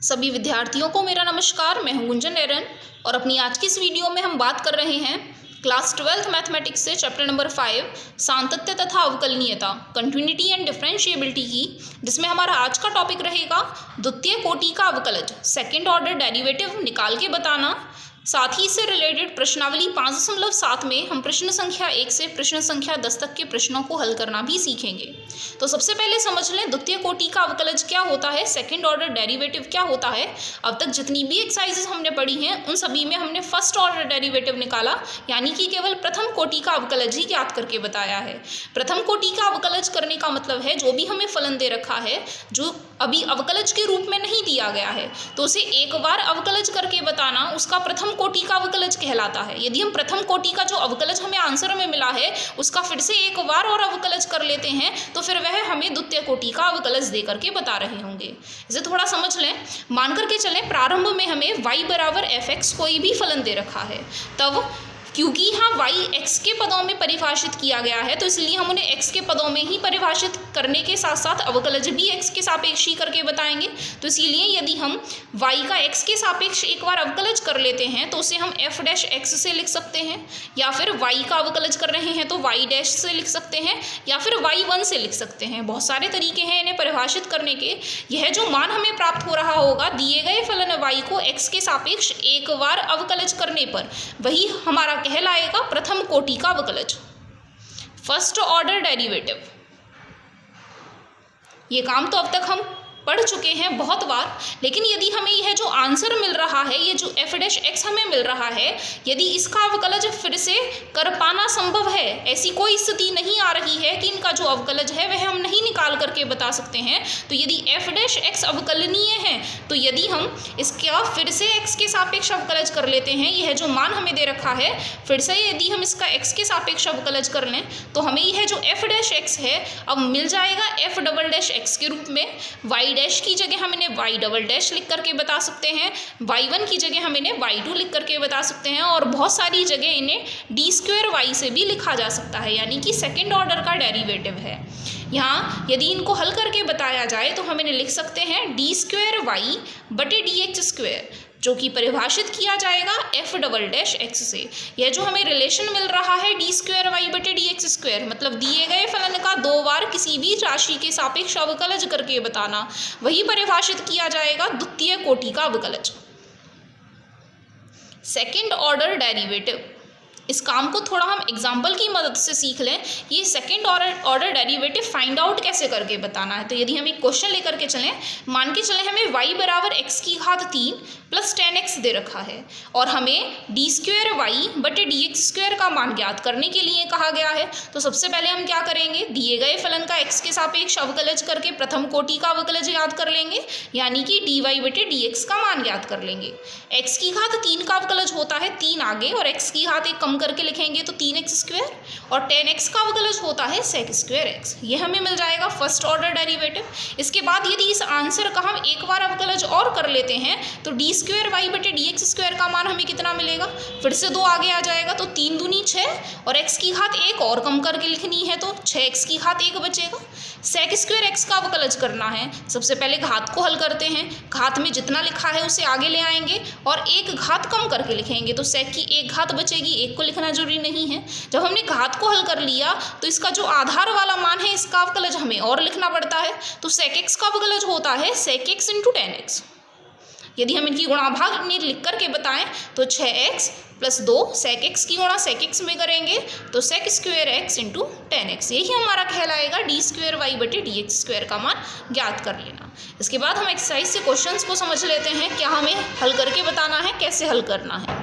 सभी विद्यार्थियों को मेरा नमस्कार। मैं हूं गुंजन एरन और अपनी आज की इस वीडियो में हम बात कर रहे हैं क्लास 12th मैथमेटिक्स से चैप्टर नंबर 5 सातत्य तथा अवकलनीयता कंटिन्यूटी एंड डिफरेंशिएबिलिटी की, जिसमें हमारा आज का टॉपिक रहेगा द्वितीय कोटि का अवकलज, सेकेंड ऑर्डर डेरिवेटिव निकाल के बताना। साथ ही इससे रिलेटेड प्रश्नावली 5.7 में हम प्रश्न संख्या 1 से प्रश्न संख्या 10 तक के प्रश्नों को हल करना भी सीखेंगे। तो सबसे पहले समझ लें द्वितीय कोटि का अवकलज क्या होता है, सेकंड ऑर्डर डेरिवेटिव क्या होता है। अब तक जितनी भी एक्सरसाइजेस हमने पढ़ी हैं उन सभी में हमने फर्स्ट ऑर्डर डेरिवेटिव निकाला, यानी कि केवल प्रथम कोटि का अवकलज ही ज्ञात करके बताया है। प्रथम कोटि का अवकलज करने का मतलब है जो भी हमें फलन दे रखा है, जो अभी अवकलज के रूप में नहीं दिया गया है, तो उसे एक बार अवकलज करके बताना उसका प्रथम कोटि का अवकलज कहलाता है। यदि हम प्रथम कोटि का जो अवकलज हमें आंसर में मिला है उसका फिर से एक बार और अवकलज कर लेते हैं तो फिर वह हमें द्वितीय कोटि का अवकलज दे करके बता रहे होंगे। इसे थोड़ा समझ लें। मान करके चलें प्रारंभ में हमें y बराबर fx कोई भी फलन दे रखा है, तब क्योंकि यहाँ y x के पदों में परिभाषित किया गया है तो इसलिए हम उन्हें x के पदों में ही परिभाषित करने के साथ साथ अवकलज भी x के सापेक्ष ही करके बताएंगे। तो इसीलिए यदि हम y का x के सापेक्ष एक बार अवकलज कर लेते हैं तो उसे हम f डैश x से लिख सकते हैं, या फिर y का अवकलज कर रहे हैं तो y डैश से लिख सकते हैं, या फिर y1 से लिख सकते हैं। बहुत सारे तरीके हैं इन्हें परिभाषित करने के। यह जो मान हमें प्राप्त हो रहा होगा दिए गए फलन y को x के सापेक्ष एक बार अवकलज करने पर, वही हमारा कहलाएगा प्रथम कोटि का अवकलज, फर्स्ट ऑर्डर डेरिवेटिव। ये काम तो अब तक हम पढ़ चुके हैं बहुत बार, लेकिन यदि हमें यह जो आंसर मिल रहा है, ये जो f डैश x हमें मिल रहा है, यदि इसका अवकलज फिर से कर पाना संभव है, ऐसी कोई स्थिति नहीं आ रही है कि इनका जो अवकलज है वह हम नहीं निकाल करके बता सकते हैं, तो यदि f डैश x अवकलनीय है तो यदि हम इसका फिर से x के सापेक्ष अवकलज कर लेते हैं, यह जो मान हमें दे रखा है फिर से यदि हम इसका x के सापेक्ष अवकलज कर लें तो हमें यह जो f डैश x है अब मिल जाएगा f डबल डैश x के रूप में। y डैश की जगह हम इन्हें y डबल डैश लिख करके बता सकते हैं, y1 की जगह हम इन्हें y2 लिख करके बता सकते हैं, और बहुत सारी जगह इन्हें d स्क्वायर y से भी लिखा जा सकता है, यानी कि सेकेंड ऑर्डर का डेरिवेटिव है। यहाँ यदि इनको हल करके बताया जाए तो हम इन्हें लिख सकते हैं d स्क्वायर y बटे dx स्क्वायर, जो कि परिभाषित किया जाएगा f डबल डैश x से। यह जो हमें रिलेशन मिल रहा है d स्क्वायर y बटे dx स्क्वायर, मतलब दिए गए फलन का दो बार किसी भी राशि के सापेक्ष अवकलज करके बताना, वही परिभाषित किया जाएगा द्वितीय कोटि का अवकलज, सेकेंड ऑर्डर डेरिवेटिव। इस काम को थोड़ा हम एग्जाम्पल की मदद से सीख लें। ये second order derivative find out कैसे करके बताना है। तो यदि हम एक क्वेश्चन लेकर के चलें, मान के चलें हमें y बराबर x की घात 3 प्लस 10x दे रखा है और हमें d स्क्वायर y बटे dx स्क्वायर का मान ज्ञात करने के लिए कहा गया है। तो सबसे पहले हम क्या करेंगे, दिए गए फलन का x के सापेक्ष अवकलज करके प्रथम कोटि का अवकलज याद कर लेंगे, यानी कि dy बटे dx का मान ज्ञात कर लेंगे। x की घात 3 का अवकलज होता है 3 आगे, और x की घात 1 कम करके लिखेंगे तो 3x स्क्वायर, और 10x का अवकलज होता है sec स्क्वायर x। ये हमें मिल जाएगा फर्स्ट ऑर्डर डेरिवेटिव। इसके बाद यदि इस आंसर का हम एक बार अवकलज और कर लेते हैं तो d स्क्वायर y बटे dx स्क्वायर का मान हमें कितना मिलेगा, फिर से 2 आगे आ जाएगा तो 3 दूनी 6, और x की घात 1 और कम करके लिखनी है तो 6x की घात 1 बचेगा। sec स्क्वायर x का अवकलज करना है, सबसे पहले घात को हल करते हैं। घात में जितना लिखा है उसे आगे ले आएंगे और एक घात कम करके लिखेंगे तो sec की एक घात बचेगी, एक को लिखना जरूरी नहीं है। जब हमने घात को हल कर लिया तो इसका जो आधार वाला मान है इसका अवकलज हमें और लिखना पड़ता है, तो sec x का अवकलज होता है sec x इंटू 10x। यदि हम इनकी गुणा भाग लिख करके बताएं तो 6x प्लस 2 sec x की गुणा sec x में करेंगे तो sec square x into 10x। यही हमारा कहलाएगा d स्क्वायर y बटे dx स्क्वायर का मान ज्ञात कर लेना। इसके बाद हम एक्सरसाइज से क्वेश्चंस को समझ लेते हैं, क्या हमें हल करके बताना है, कैसे हल करना है।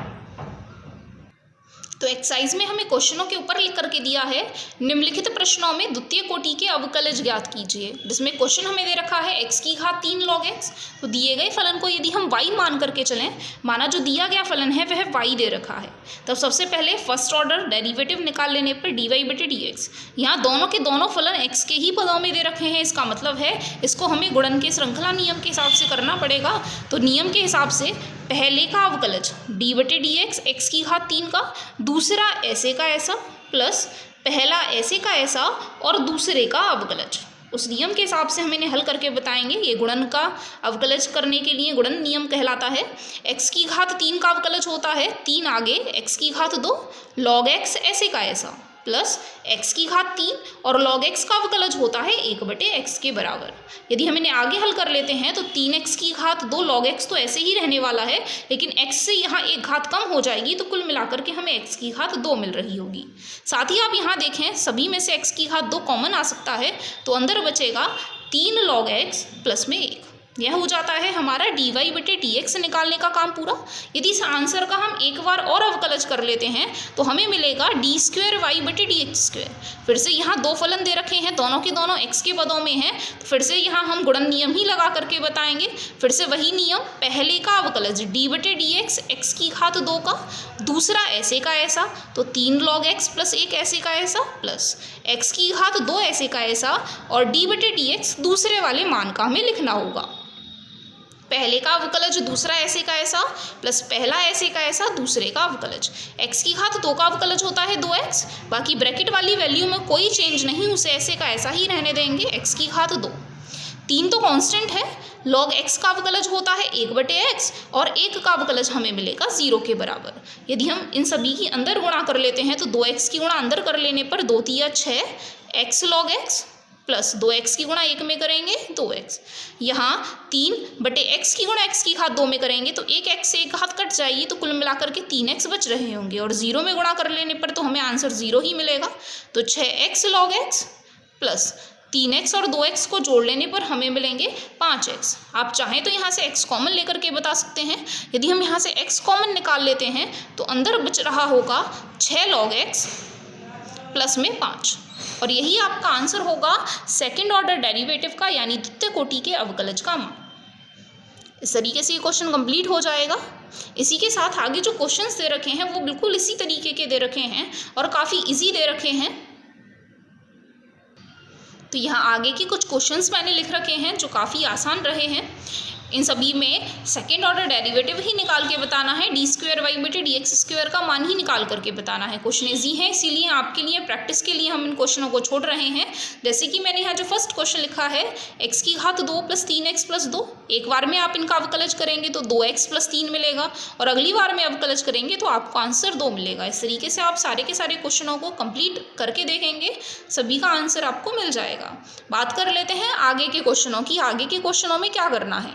तो एक्सरसाइज में हमें क्वेश्चनों के ऊपर लिख करके दिया है निम्नलिखित प्रश्नों में द्वितीय कोटि के अवकलज ज्ञात कीजिए, जिसमें क्वेश्चन हमें दे रखा है x की घात 3 log x। तो दिए गए फलन को यदि हम y मान करके चलें, माना जो दिया गया फलन है वह y दे रखा है, तब सबसे पहले फर्स्ट ऑर्डर डेरिवेटिव निकाल लेने पर dy बटे dx। यहाँ दोनों के दोनों फलन x के ही पदों में दे रखे हैं, इसका मतलब है इसको हमें गुणन के श्रृंखला नियम के हिसाब से करना पड़ेगा। तो नियम के हिसाब से पहले का अवकलज d बटे dx x की घात 3 का, दूसरा ऐसे का ऐसा प्लस पहला ऐसे का ऐसा और दूसरे का अवकलज। उस नियम के हिसाब से हम इन्हें हल करके बताएंगे। ये गुणन का अवकलज करने के लिए गुणन नियम कहलाता है। x की घात 3 का अवकलज होता है 3 आगे x की घात 2 log x ऐसे का ऐसा प्लस x की घात 3 और log x का अवकलज होता है 1/x के बराबर। यदि हम इन्हें आगे हल कर लेते हैं तो 3x की घात 2 log x तो ऐसे ही रहने वाला है, लेकिन x से यहाँ एक घात कम हो जाएगी तो कुल मिलाकर के हमें x की घात 2 मिल रही होगी। साथ ही आप यहाँ देखें सभी में से x की घात 2 कॉमन आ सकता है, तो अंदर बचेगा 3 log x प्लस में 1। यह हो जाता है हमारा dy/dx निकालने का काम पूरा। यदि इस आंसर का हम एक बार और अवकलज कर लेते हैं तो हमें मिलेगा d²y/dx²। फिर से यहाँ दो फलन दे रखे हैं, दोनों के दोनों x के पदों में हैं, तो फिर से यहाँ हम गुणन नियम ही लगा करके बताएंगे। फिर से वही नियम, पहले का अवकलज d/dx x की घात 2 का, दूसरा ऐसे का ऐसा तो 3 log x प्लस 1 ऐसे का ऐसा प्लस x की घात 2 ऐसे का ऐसा और d/dx दूसरे वाले मान का हमें लिखना होगा। पहले का अवकलज दूसरा ऐसे का ऐसा प्लस पहला ऐसे का ऐसा दूसरे का अवकलज। x की घात 2 का अवकलज होता है 2x, बाकी ब्रैकेट वाली वैल्यू में कोई चेंज नहीं, उसे ऐसे का ऐसा ही रहने देंगे। x की घात 2, 3 तो कांस्टेंट है, log x का अवकलज होता है 1/x और 1 का अवकलज हमें मिलेगा 0 के बराबर। यदि हम इन सभी की अंदर गुणा कर लेते हैं तो 2x की गुणा अंदर कर लेने पर 2 तिया 6 x log x plus 2x की गुणा 1 में करेंगे 2x, यहाँ 3/x की गुणा x की घात 2 में करेंगे तो 1x से एक घात कट जाएगी तो कुल मिलाकर के 3x बच रहे होंगे और 0 में गुणा कर लेने पर तो हमें आंसर 0 ही मिलेगा। तो 6x log x plus 3x और 2x को जोड़ लेने पर हमें मिलेंगे 5x। आप चाहें तो यहाँ से x कॉमन लेकर के बता सकते हैं। यदि हम यहाँ से x कॉमन निकाल लेते हैं तो अंदर बच रहा होगा 6 log x प्लस में 5 और यही आपका आंसर होगा सेकंड ऑर्डर डेरिवेटिव का यानी द्वितीय कोटि के अवकलज का मान। इस तरीके से ये क्वेश्चन कंप्लीट हो जाएगा। इसी के साथ आगे जो क्वेश्चंस दे रखे हैं वो बिल्कुल इसी तरीके के दे रखे हैं और काफ़ी इजी दे रखे हैं। तो यहाँ आगे के कुछ क्वेश्चंस मैंने लिख रखे हैं जो काफ़ी आसान रहे हैं। इन सभी में सेकेंड ऑर्डर डेरिवेटिव ही निकाल के बताना है, d²y/dx² का मान ही निकाल करके बताना है। क्वेश्चन इजी है, इसीलिए आपके लिए प्रैक्टिस के लिए हम इन क्वेश्चनों को छोड़ रहे हैं। जैसे कि मैंने यहाँ जो फर्स्ट क्वेश्चन लिखा है x की घात 2 प्लस 3x प्लस 2, एक बार में आप इनका अवकलज करेंगे तो 2x प्लस 3 मिलेगा और अगली बार में अवकलज करेंगे तो आपको आंसर 2 मिलेगा। इस तरीके से आप सारे के सारे क्वेश्चनों को कंप्लीट करके देखेंगे, सभी का आंसर आपको मिल जाएगा। बात कर लेते हैं आगे के क्वेश्चनों की। आगे के क्वेश्चनों में क्या करना है।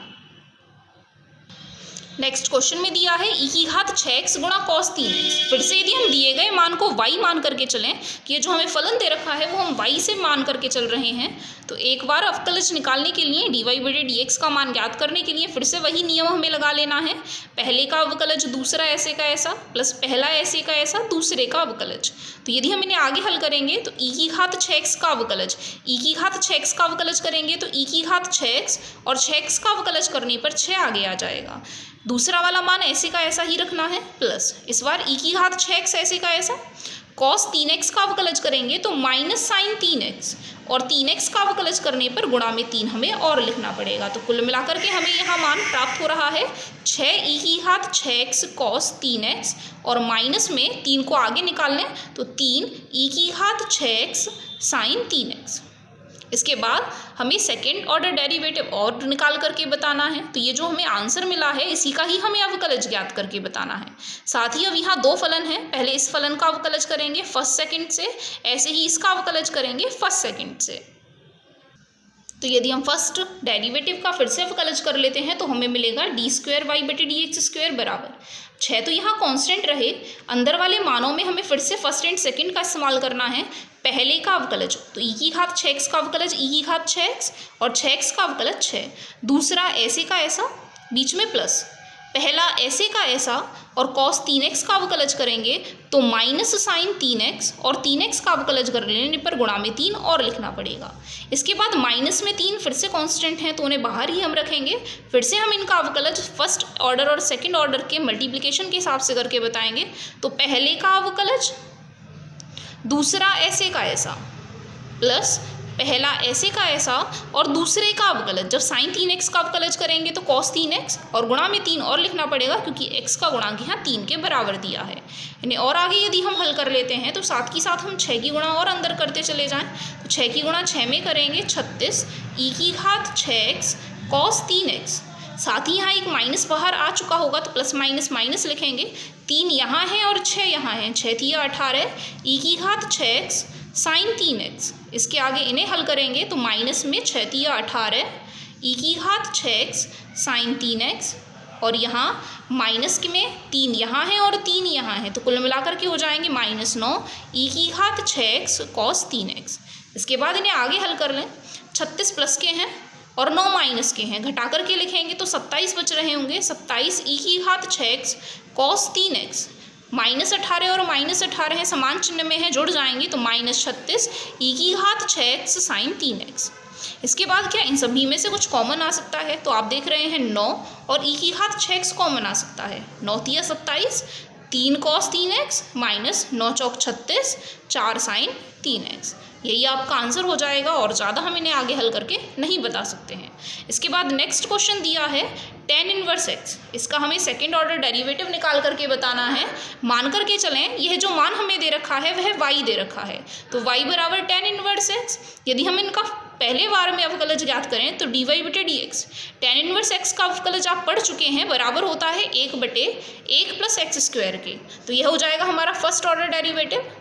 नेक्स्ट क्वेश्चन में दिया है e की घात 6x गुणा cos 3x। फिर से यदि हम दिए गए मान को y मान करके चलें कि ये जो हमें फलन दे रखा है वो हम y से मान करके चल रहे हैं, तो एक बार अवकलज निकालने के लिए dy/dx का मान ज्ञात करने के लिए फिर से वही नियम हमें लगा लेना है। पहले का अवकलज दूसरा ऐसे का ऐसा प्लस पहला ऐसे का ऐसा दूसरे का अवकलज। तो यदि हम इन्हें आगे हल करेंगे तो e की घात 6x का अवकलज, e की घात 6x का अवकलज करेंगे तो e की घात 6x और 6x का अवकलज करने पर 6 आगे आ जाएगा। दूसरा वाला मान ऐसे का ऐसा ही रखना है प्लस इस बार e की घात 6x ऐसे का ऐसा, cos 3x का अवकलज करेंगे तो माइनस साइन 3x और 3x का अवकलज करने पर गुणा में 3 हमें और लिखना पड़ेगा। तो कुल मिलाकर के हमें यहाँ मान प्राप्त हो रहा है 6e की घात 6x cos 3x और माइनस में 3 को आगे निकाल लें तो 3e की घात 6x साइन 3x। इसके बाद हमें सेकेंड ऑर्डर डेरिवेटिव और निकाल करके बताना है। तो ये जो हमें आंसर मिला है इसी का ही हमें अवकलज ज्ञात करके बताना है। साथ ही अब यहाँ दो फलन हैं, पहले इस फलन का अवकलज करेंगे फर्स्ट सेकंड से, ऐसे ही इसका अवकलज करेंगे फर्स्ट सेकंड से। तो यदि हम फर्स्ट डेरिवेटिव का फिर से अवकलज कर लेते हैं तो हमें मिलेगा d²y/dx² बराबर 6। तो यहाँ कांस्टेंट रहे, अंदर वाले मानों में हमें फिर से फर्स्ट एंड सेकंड का इस्तेमाल करना है। पहले का अवकलज तो e की घात 6x का अवकलज e की घात 6x और 6x का अवकलज 6। दूसरा ऐसे का ऐसा, बीच में प्लस, पहला ऐसे का ऐसा और cos 3x का अवकलज करेंगे तो माइनस साइन 3x और 3x का अवकलज कर लेने पर गुणा में 3 और लिखना पड़ेगा। इसके बाद माइनस में 3 फिर से कांस्टेंट हैं तो उन्हें बाहर ही हम रखेंगे। फिर से हम इनका अवकलज फर्स्ट ऑर्डर और सेकंड ऑर्डर के मल्टीप्लिकेशन के हिसाब से करके बताएंगे। तो पहले का अवकलज दूसरा ऐसे का ऐसा प्लस पहला ऐसे का ऐसा और दूसरे का अवकलज। जब साइन 3x का अवकलज करेंगे तो कॉस 3x और गुणा में 3 और लिखना पड़ेगा क्योंकि x का गुणांक यहाँ 3 के बराबर दिया है। यानी और आगे यदि हम हल कर लेते हैं तो साथ ही साथ हम 6 की गुणा और अंदर करते चले जाएं तो 6 की गुणा 6 में करेंगे 36 e की घात 6x कॉस 3x। साथ ही यहाँ एक माइनस बाहर आ चुका होगा तो प्लस माइनस माइनस लिखेंगे। 3 यहाँ है और 6 यहाँ है, 6 तिया 18 e की घात 6x साइन 3x। इसके आगे इन्हें हल करेंगे तो माइनस में 6 तिया 18 e की घात 6x साइन 3x और यहाँ माइनस के में 3 यहाँ है और 3 यहाँ है तो कुल मिलाकर के हो जाएंगे -9 e की घात 6x कॉस 3x। इसके बाद इन्हें आगे हल कर लें। 36 प्लस के हैं और 9 माइनस के हैं, घटा करके लिखेंगे तो 27 बच रहे होंगे। 27 e की घात 6x कॉस 3x। -18 और -18 है, समान चिन्ह में है, जुड़ जाएंगे तो -36 e की घात 6x साइन 3x। इसके बाद क्या इन सभी में से कुछ कॉमन आ सकता है तो आप देख रहे हैं 9 और e की घात 6x कॉमन आ सकता है। 9 तिया 27, 3 कॉस 3x माइनस 9 चौक 36, 4 साइन 3x। यही आपका आंसर हो जाएगा और ज़्यादा हम इन्हें आगे हल करके नहीं बता सकते हैं। इसके बाद नेक्स्ट क्वेश्चन दिया है tan इनवर्स x। इसका हमें सेकंड ऑर्डर डेरिवेटिव निकाल करके बताना है। मान करके चलें यह जो मान हमें दे रखा है वह y दे रखा है तो y बराबर tan इनवर्स x। यदि हम इनका पहले बार में अवकलज ज्ञात करें तो dy/dx। tan इनवर्स x का अवकलज आप पढ़ चुके हैं, बराबर होता है 1/1 + x² के। तो यह हो जाएगा हमारा फर्स्ट ऑर्डर डेरिवेटिव।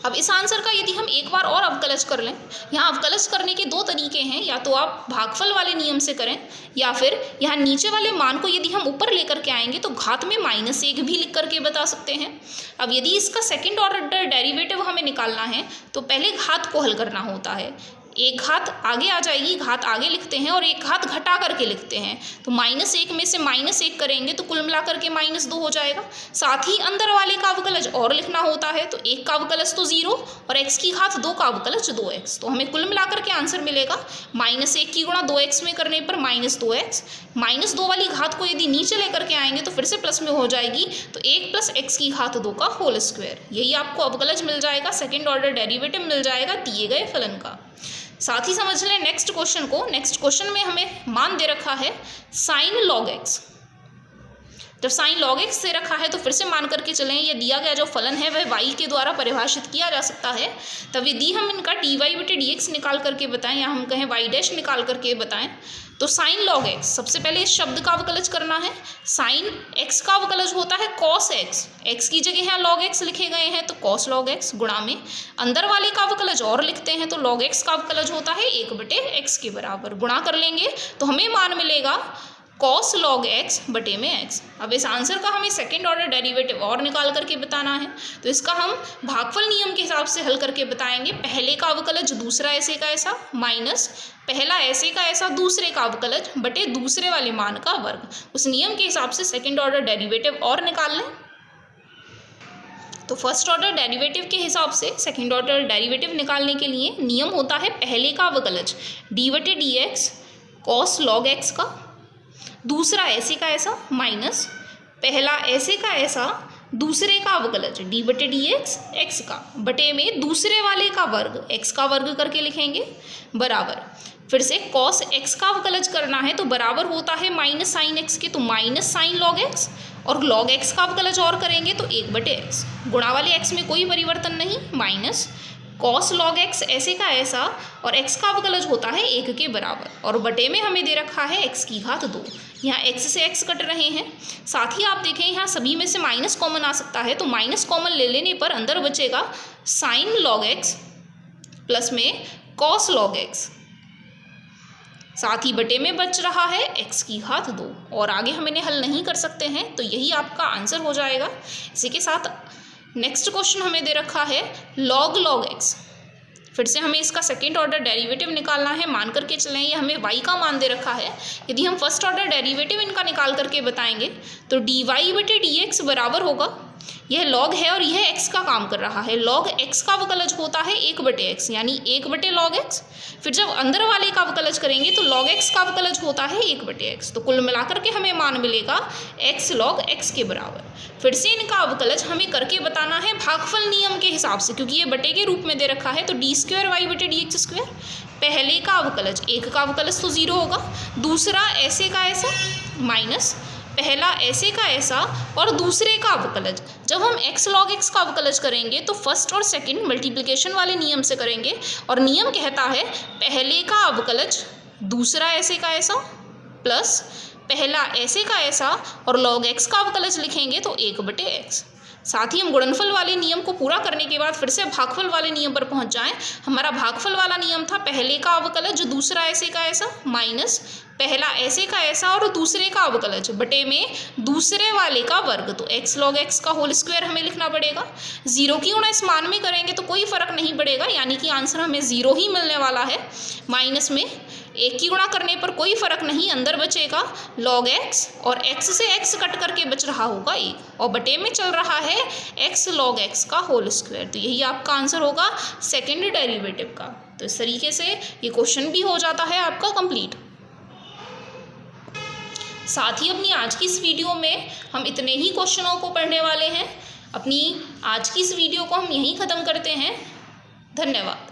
अब इस आंसर का यदि हम एक बार और अवकलज कर लें, यहाँ अवकलज करने के 2 तरीके हैं, या तो आप भागफल वाले नियम से करें या फिर यहाँ नीचे वाले मान को यदि हम ऊपर लेकर के आएंगे तो घात में -1 भी लिख करके बता सकते हैं। अब यदि इसका सेकंड ऑर्डर डेरिवेटिव हमें निकालना है तो पहले घात को हल करना होता है। एक घात आगे आ जाएगी, घात आगे लिखते हैं और एक घात घटा करके लिखते हैं तो -1 में से -1 करेंगे तो कुल मिला करके -2 हो जाएगा। साथ ही अंदर वाले का अवकलज और लिखना होता है तो 1 का अवकलज तो 0 और x की घात 2 का अवकलज 2x। तो हमें कुल मिला करके आंसर मिलेगा -1 की गुणा 2x में करने पर -2x। -2 वाली घात को यदि नीचे लेकर के आएंगे तो फिर से प्लस में हो जाएगी तो 1 + x की घात 2 का होल स्क्वायर। यही आपको अवकलज मिल जाएगा, सेकेंड ऑर्डर डेरिवेटिव मिल जाएगा दिए गए फलन का। साथ ही समझ लें नेक्स्ट क्वेश्चन को। नेक्स्ट क्वेश्चन में हमें मान दे रखा है साइन log x। जब साइन log x दे रखा है तो फिर से मान करके चलें यह दिया गया जो फलन है वह y के द्वारा परिभाषित किया जा सकता है। तब यदि हम इनका dy/dx निकाल करके बताएं या हम कहें y' निकाल करके बताएं तो साइन log x, सबसे पहले इस शब्द का अवकलज करना है। साइन x का अवकलज होता है cos x, x की जगह यहाँ log x लिखे गए हैं तो cos log x गुणा में अंदर वाले का अवकलज और लिखते हैं तो log x का अवकलज होता है 1/x के बराबर। गुणा कर लेंगे तो हमें मान मिलेगा cos log x बटे में x। अब इस आंसर का हमें सेकेंड ऑर्डर डेरिवेटिव और निकाल करके बताना है तो इसका हम भागफल नियम के हिसाब से हल करके बताएंगे। पहले का अवकलज दूसरा ऐसे का ऐसा माइनस पहला ऐसे का ऐसा दूसरे का अवकलज बटे दूसरे वाले मान का वर्ग। उस नियम के हिसाब से सेकेंड ऑर्डर डेरिवेटिव और निकाल लें तो फर्स्ट ऑर्डर डेरिवेटिव के हिसाब से सेकेंड ऑर्डर डेरिवेटिव निकालने के लिए नियम होता है पहले का अवकलज d/dx cos log x का, दूसरा ऐसे का ऐसा माइनस पहला ऐसे का ऐसा दूसरे का अवकलज d/dx x का बटे में दूसरे वाले का वर्ग x का वर्ग करके लिखेंगे बराबर। फिर से cos x का अवकलज करना है तो बराबर होता है माइनस साइन x के, तो माइनस साइन log x और log x का अवकलज और करेंगे तो 1/x। गुणा वाले x में कोई परिवर्तन नहीं, माइनस cos log x ऐसे का ऐसा और x का अवकलज होता है 1 के बराबर और बटे में हमें दे रखा है x की घात 2। यहाँ x से x कट रहे हैं। साथ ही आप देखें यहाँ सभी में से माइनस कॉमन आ सकता है तो माइनस कॉमन ले लेने पर अंदर बचेगा साइन log x प्लस में cos log x, साथ ही बटे में बच रहा है x की घात 2 और आगे हम इन्हें हल नहीं कर सकते हैं तो यही आपका आंसर हो जाएगा। इसी के साथ नेक्स्ट क्वेश्चन हमें दे रखा है log x। फिर से हमें इसका सेकेंड ऑर्डर डेरिवेटिव निकालना है। मान करके चलें ये हमें y का मान दे रखा है। यदि हम फर्स्ट ऑर्डर डेरिवेटिव इनका निकाल करके बताएंगे तो dy/dx बराबर होगा, यह log है और यह x का काम कर रहा है। log x का अवकलज होता है 1/x, यानी 1/log x। फिर जब अंदर वाले का अवकलज करेंगे तो log x का अवकलज होता है 1/x। तो कुल मिलाकर के हमें मान मिलेगा x log x के बराबर। फिर से इनका अवकलज हमें करके बताना है भागफल नियम के हिसाब से, क्योंकि ये बटे के रूप में दे रखा है। तो d²y/dx², पहले का अवकलज, एक का अवकलज तो 0 होगा, दूसरा ऐसे का ऐसा माइनस पहला ऐसे का ऐसा और दूसरे का अवकलज। जब हम x log x का अवकलज करेंगे तो फर्स्ट और सेकंड मल्टीप्लिकेशन वाले नियम से करेंगे, और नियम कहता है पहले का अवकलज दूसरा ऐसे का ऐसा प्लस पहला ऐसे का ऐसा और log x का अवकलज लिखेंगे तो 1/x। साथ ही हम गुणनफल वाले नियम को पूरा करने के बाद फिर से भागफल वाले नियम पर पहुंच जाएं। हमारा भागफल वाला नियम था पहले का अवकलज दूसरा ऐसे का ऐसा माइनस पहला ऐसे का ऐसा और दूसरे का अवकलज बटे में दूसरे वाले का वर्ग। तो x log x का होल स्क्वायर हमें लिखना पड़ेगा। 0 की गुणा इस मान में करेंगे तो कोई फर्क नहीं पड़ेगा, यानी कि आंसर हमें 0 ही मिलने वाला है। माइनस में 1 की गुणा करने पर कोई फर्क नहीं, अंदर बचेगा log x और x से x कट करके बच रहा होगा 1 और बटे में चल रहा है x log x का होल स्क्वायर। तो यही आपका आंसर होगा सेकेंड डेरिवेटिव का। तो इस तरीके से ये क्वेश्चन भी हो जाता है आपका कंप्लीट। साथ ही अपनी आज की इस वीडियो में हम इतने ही क्वेश्चनों को पढ़ने वाले हैं। अपनी आज की इस वीडियो को हम यहीं ख़त्म करते हैं। धन्यवाद।